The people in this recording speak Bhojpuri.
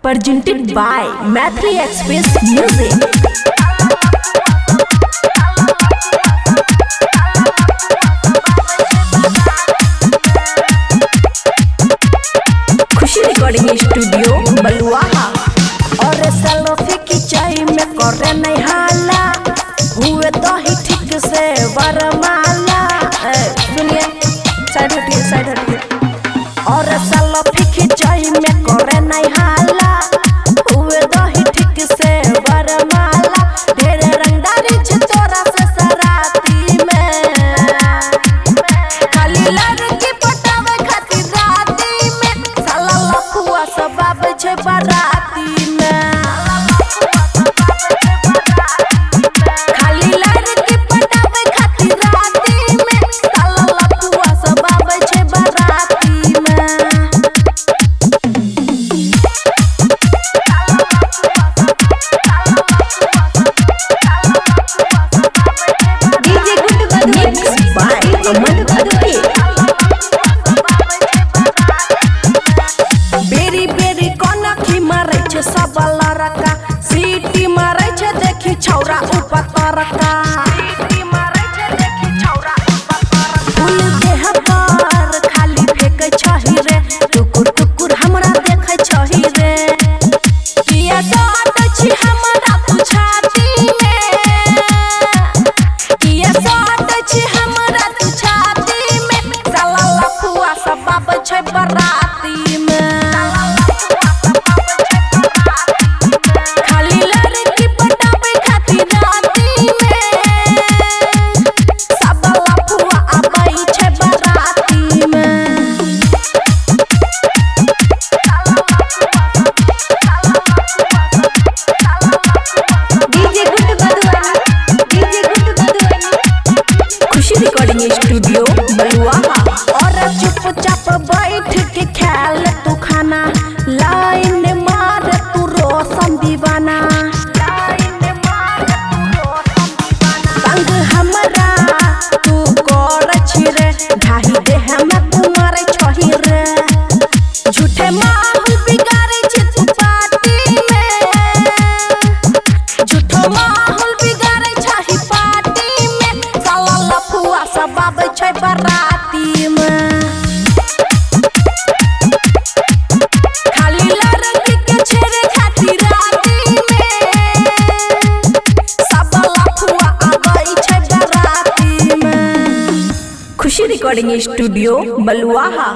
presented by Mathri Express Music. Khushi recording studio Baluaha. और सेल्फी खिंचाई में करे नहीं हाला, हुए तो ही ठीक से वरमाला। सुनिए, साइड हटिए, साइड हटिए। और सेल्फी खिंचाई में करे नहीं हाला, हुए तो ही ठीक से वरमाला। ढेर रंगदारी छ तोरा से सराती में, खाली लड़की पटावे खातिर राती में। साला लफुआ सबाब छे बाराती में, खाली लड़की पटावे खातिर राती में। साला लफुआ सबाब छे बाराती में। डीजे गुड मिक्स बाय अमन भदके। बेरी बेरी कोना की मारे छे सब लड़का, सीटी मारे छे देखी छौरा ऊपर तरका। फूल देह पर खाली फेंकै छही रे, टुकुर टुकुर हमरा देखै छही रे। किया साट छी हमरा तू छाती में, किया साट छी हमरा तू छाती में। साला लफुआ सबाब छै बराती में, खाली लड़की पटावे खातिर राती में। सब लफुआ आबै छै बराती में। डीजे गुड बदवानी, डीजे गुड बदवानी। Khushi recording studio Baluaha. और चुपचाप बैठ के खेल तू खाना, लाइन मार तू रोशन दीवाना। संग हमरा तू कर छी रे, ढाही देह में तू मारे छही रे। झूठे माहौल बिगाड़े छी तू पार्टी में, झूठो माहौल बिगाड़े छही पार्टी में। साला लफुआ सबाब छै बराती में, खाली लड़की के छेड़े खातिर राती में। सब लफुआ आबै छै बराती में। खुशी रिकॉर्डिंग स्टूडियो बलुआहा।